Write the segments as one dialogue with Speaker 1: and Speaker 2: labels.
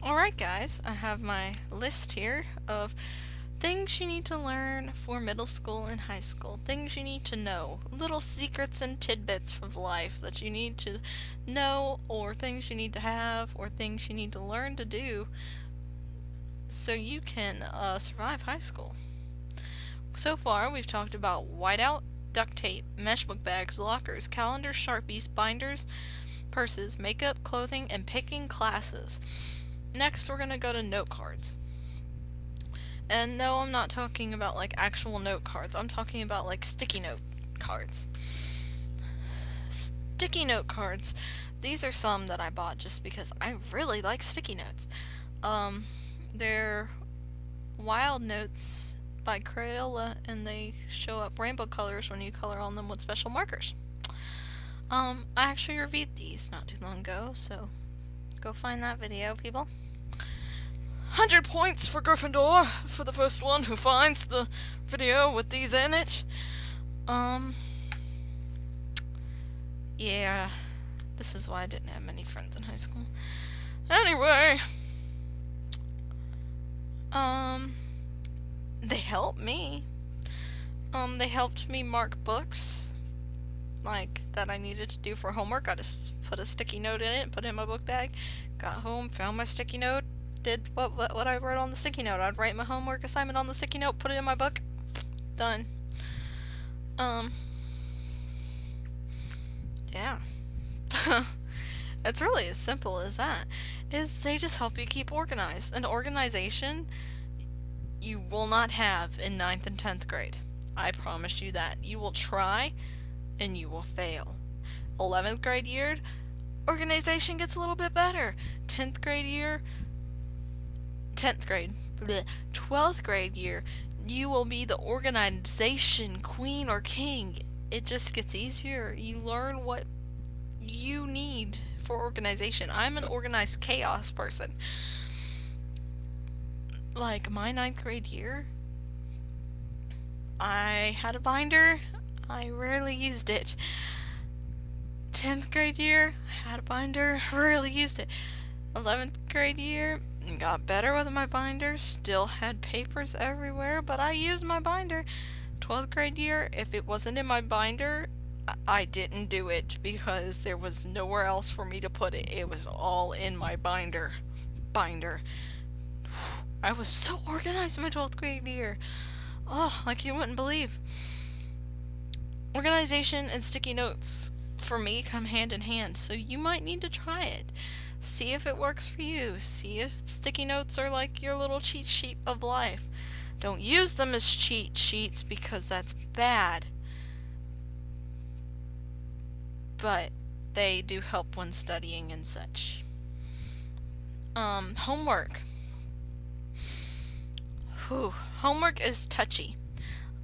Speaker 1: Alright, guys, I have my list here of things you need to learn for middle school and high school. Things you need to know. Little secrets and tidbits of life that you need to know, or things you need to have, or things you need to learn to do so you can survive high school. So far, we've talked about whiteout, duct tape, mesh book bags, lockers, calendars, sharpies, binders, purses, makeup, clothing, and picking classes. Next, we're going to go to note cards. And no, I'm not talking about like actual note cards. I'm talking about like sticky note cards. Sticky note cards. These are some that I bought just because I really like sticky notes. They're Wild Notes by Crayola, and they show up rainbow colors when you color on them with special markers. I actually reviewed these not too long ago, so go find that video, people. 100 points for Gryffindor for the first one who finds the video with these in it. Yeah, this is why I didn't have many friends in high school. Anyway, they helped me. They helped me mark books, like, that I needed to do for homework. I just put a sticky note in it, put it in my book bag, got home, found my sticky note, did what I wrote on the sticky note. I'd write my homework assignment on the sticky note, put it in my book, done. Yeah. It's really as simple as that. They just help you keep organized. An organization you will not have in 9th and 10th grade. I promise you that. You will try, and you will fail. 11th grade year, organization gets a little bit better. 10th grade year, 12th grade year, you will be the organization queen or king. It just gets easier. You learn what you need for organization. I'm an organized chaos person. Like, my 9th grade year, I had a binder. I rarely used it. 10th grade year, I had a binder. Rarely used it. 11th grade year, got better with my binder. Still had papers everywhere, but I used my binder. 12th grade year, if it wasn't in my binder, I didn't do it because there was nowhere else for me to put it. It was all in my binder. I was so organized in my 12th grade year. Oh, like you wouldn't believe. Organization and sticky notes, for me, come hand in hand, so you might need to try it. See if it works for you. See if sticky notes are like your little cheat sheet of life. Don't use them as cheat sheets because that's bad. But they do help when studying and such. Homework. Homework is touchy.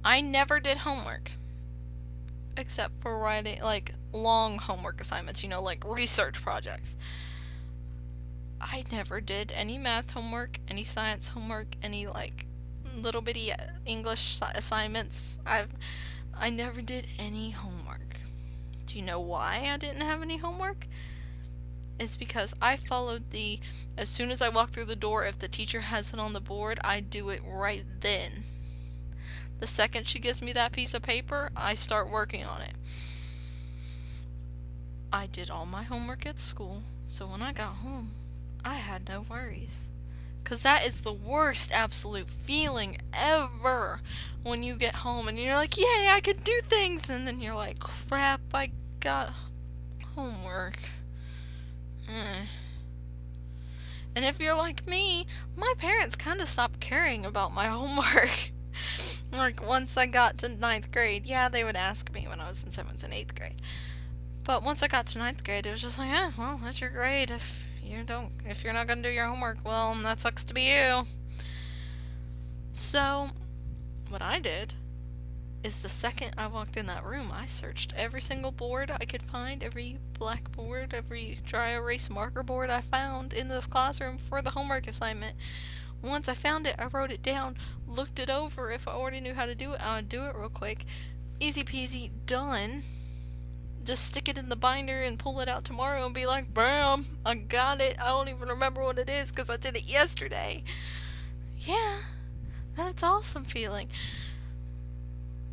Speaker 1: I never did homework. Except for writing, like, long homework assignments, like research projects. I never did any math homework, any science homework, any, like, little bitty English assignments. I never did any homework. Do you know why I didn't have any homework? It's because I followed as soon as I walk through the door, if the teacher has it on the board, I do it right then. The second she gives me that piece of paper, I start working on it. I did all my homework at school, so when I got home, I had no worries. Because that is the worst absolute feeling ever when you get home and you're like, yay, I could do things, and then you're like, crap, I got homework. And if you're like me, my parents kind of stopped caring about my homework. Like, once I got to 9th grade, yeah, they would ask me when I was in 7th and 8th grade. But once I got to 9th grade, it was just like, well, that's your grade. If you're not gonna do your homework, well, that sucks to be you. So, what I did is the second I walked in that room, I searched every single board I could find, every blackboard, every dry erase marker board I found in this classroom for the homework assignment. Once I found it, I wrote it down, looked it over. If I already knew how to do it, I would do it real quick. Easy peasy, done. just stick it in the binder and pull it out tomorrow and be like, bam, I got it. I don't even remember what it is because I did it yesterday. Yeah, that's awesome feeling.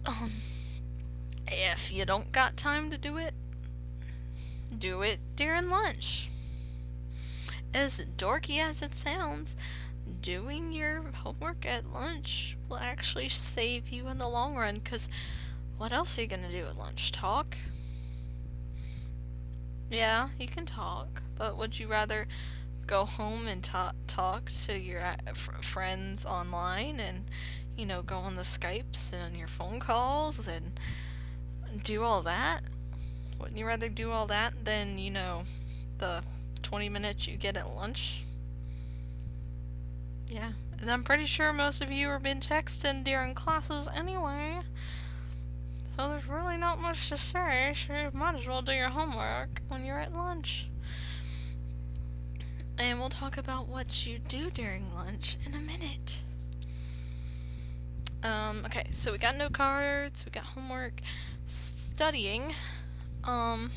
Speaker 1: Um, if you don't got time to do it during lunch. As dorky as it sounds, doing your homework at lunch will actually save you in the long run, because what else are you going to do at lunch? Talk? Yeah, you can talk, but would you rather go home and talk to your friends online and, go on the Skypes and your phone calls and do all that? Wouldn't you rather do all that than, the 20 minutes you get at lunch? Yeah, and I'm pretty sure most of you have been texting during classes anyway. So there's really not much to say, so you might as well do your homework when you're at lunch. And we'll talk about what you do during lunch in a minute. Okay, so we got note cards, we got homework, studying. I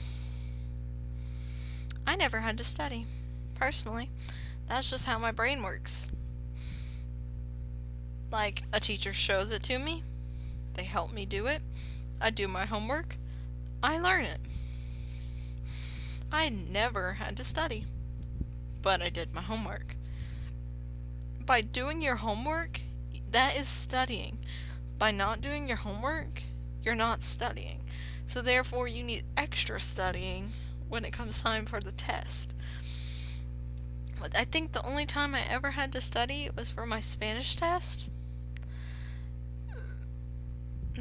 Speaker 1: never had to study, personally. That's just how my brain works. Like, a teacher shows it to me, they help me do it, I do my homework, I learn it. I never had to study, but I did my homework. By doing your homework, that is studying. By not doing your homework, you're not studying. So therefore, you need extra studying when it comes time for the test. I think the only time I ever had to study was for my Spanish test,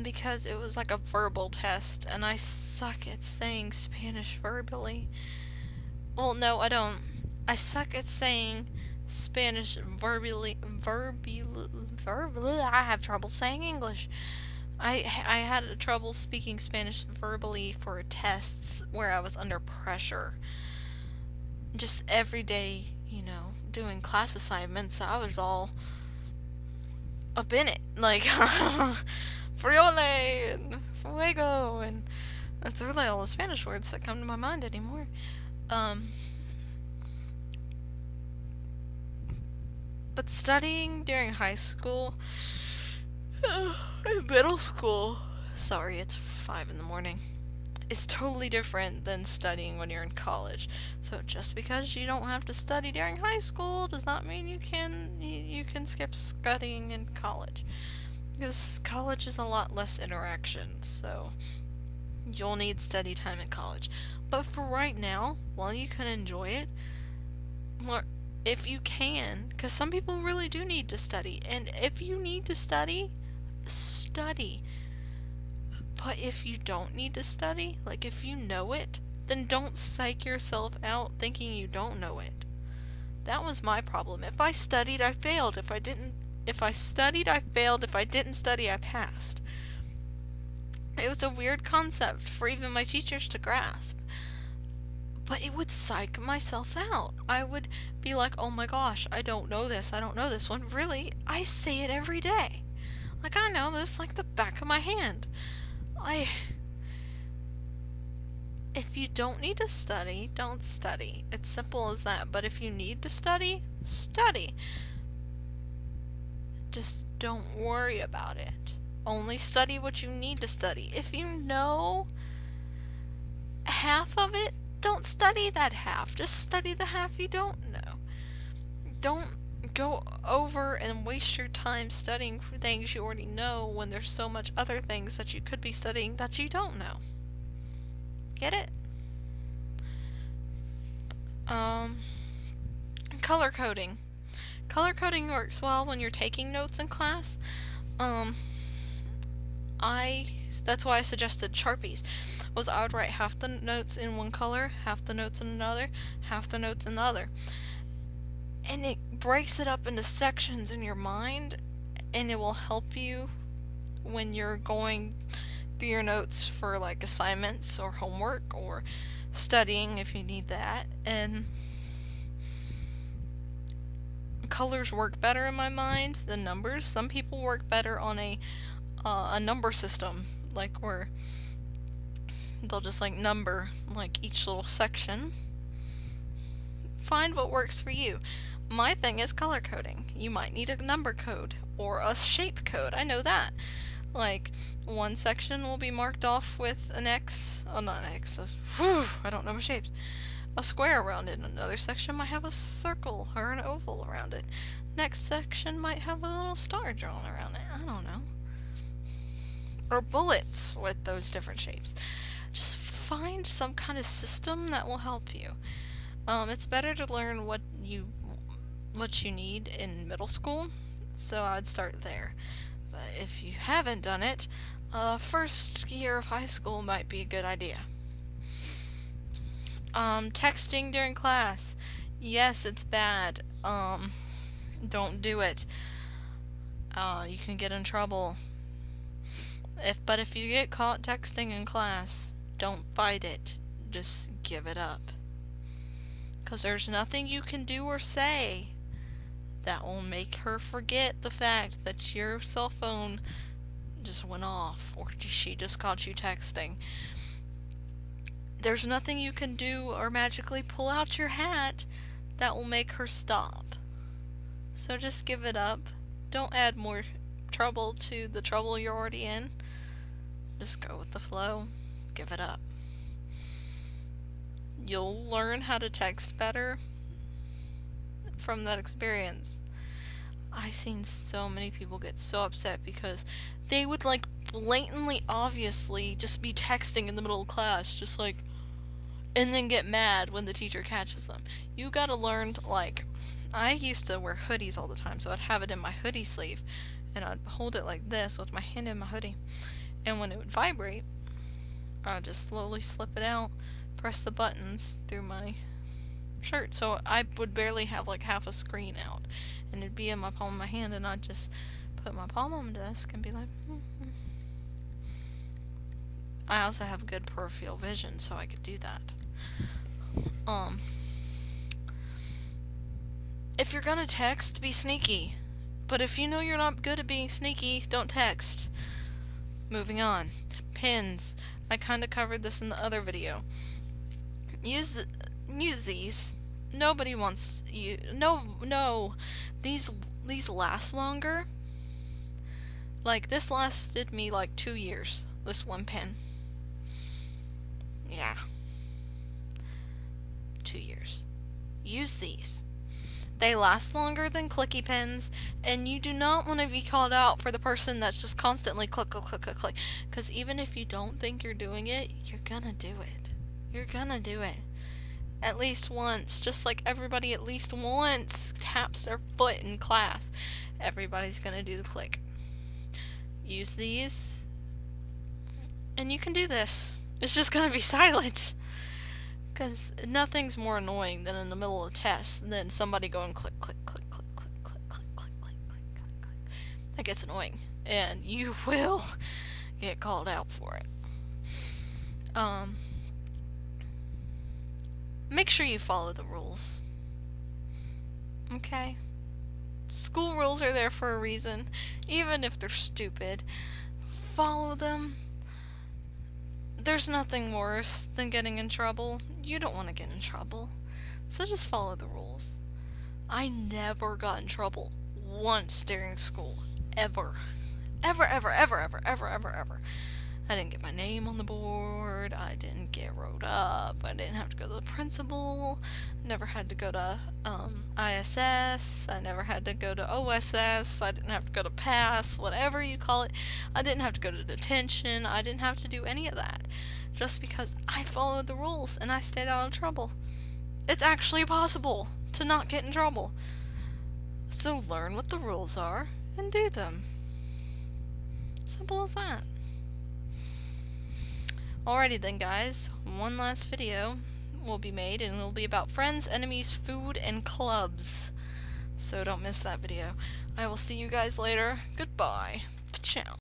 Speaker 1: because it was like a verbal test, and I suck at saying Spanish verbally. Well, no, I don't. I suck at saying Spanish verbally. I have trouble saying English. I had trouble speaking Spanish verbally for tests where I was under pressure. Just every day, doing class assignments, I was all up in it. Like, friole and fuego, and that's really all the Spanish words that come to my mind anymore. But studying during high school, middle school, sorry, it's 5 in the morning, is totally different than studying when you're in college. So just because you don't have to study during high school does not mean you can skip studying in college. Because college is a lot less interaction, so you'll need study time in college. But for right now, while you can enjoy it, if you can, because some people really do need to study, and if you need to study, study. But if you don't need to study, like if you know it, then don't psych yourself out thinking you don't know it. That was my problem. If I studied, I failed. If I studied, I failed. If I didn't study, I passed. It was a weird concept for even my teachers to grasp. But it would psych myself out. I would be like, oh my gosh, I don't know this, when really, I say it every day. Like, I know this like the back of my hand. If you don't need to study, don't study. It's simple as that. But if you need to study, study. Just don't worry about it. Only study what you need to study. If you know half of it, don't study that half. Just study the half you don't know. Don't go over and waste your time studying for things you already know when there's so much other things that you could be studying that you don't know. Get it? Color coding. Color coding works well when you're taking notes in class. That's why I suggested Sharpies. I would write half the notes in one color, half the notes in another, half the notes in the other. And it breaks it up into sections in your mind, and it will help you when you're going through your notes for like assignments or homework or studying if you need that. And colors work better in my mind than numbers. Some people work better on a number system, like where They'll just like number like each little section. Find what works for you. My thing is color coding. You might need a number code or a shape code. I know that. Like, one section will be marked off with an X. Oh, not an X. I don't know my shapes. A square around it. Another section might have a circle or an oval around it. Next section might have a little star drawn around it. I don't know. Or bullets with those different shapes. Just find some kind of system that will help you. It's better to learn what you need in middle school, so I'd start there. But if you haven't done it, first year of high school might be a good idea. Texting during class. Yes, it's bad. Don't do it. You can get in trouble. But if you get caught texting in class, don't fight it. Just give it up. 'Cause there's nothing you can do or say that will make her forget the fact that your cell phone just went off or she just caught you texting. There's nothing you can do or magically pull out your hat that will make her stop. So just give it up. Don't add more trouble to the trouble you're already in. Just go with the flow. Give it up. You'll learn how to text better from that experience. I've seen so many people get so upset because they would like blatantly, obviously just be texting in the middle of class, just like, and then get mad when the teacher catches them. You gotta learn to, like, I used to wear hoodies all the time, so I'd have it in my hoodie sleeve, and I'd hold it like this with my hand in my hoodie, and when it would vibrate, I'd just slowly slip it out, press the buttons through my shirt, so I would barely have like half a screen out, and it'd be in my palm of my hand, and I'd just put my palm on the desk and be like, I also have good peripheral vision, so I could do that. If you're gonna text, be sneaky. But if you know you're not good at being sneaky, don't text. Moving on. Pins. I kinda covered this in the other video. Use these. Nobody wants you. No. These last longer. Like, this lasted me like 2 years. This one pen. Yeah. 2 years. Use these. They last longer than clicky pens, and you do not want to be called out for the person that's just constantly click, click, click, click, click. Because even if you don't think you're doing it, you're gonna do it. You're gonna do it. At least once. Just like everybody at least once taps their foot in class. Everybody's gonna do the click. Use these, and you can do this. It's just gonna be silent. Because nothing's more annoying than in the middle of a test than somebody going click, click, click, click, click, click, click, click, click, click, click, click. That gets annoying. And you will get called out for it. Make sure you follow the rules. Okay? School rules are there for a reason. Even if they're stupid. Follow them. There's nothing worse than getting in trouble. You don't want to get in trouble. So just follow the rules. I never got in trouble once during school. Ever. Ever, ever, ever, ever, ever, ever, ever. I didn't get my name on the board. I didn't get wrote up. I didn't have to go to the principal. Never had to go to ISS. I never had to go to OSS. I didn't have to go to PASS, whatever you call it. I didn't have to go to detention. I didn't have to do any of that. Just because I followed the rules and I stayed out of trouble. It's actually possible to not get in trouble. So learn what the rules are and do them. Simple as that. Alrighty then, guys, one last video will be made, and it will be about friends, enemies, food, and clubs. So don't miss that video. I will see you guys later. Goodbye. Ciao.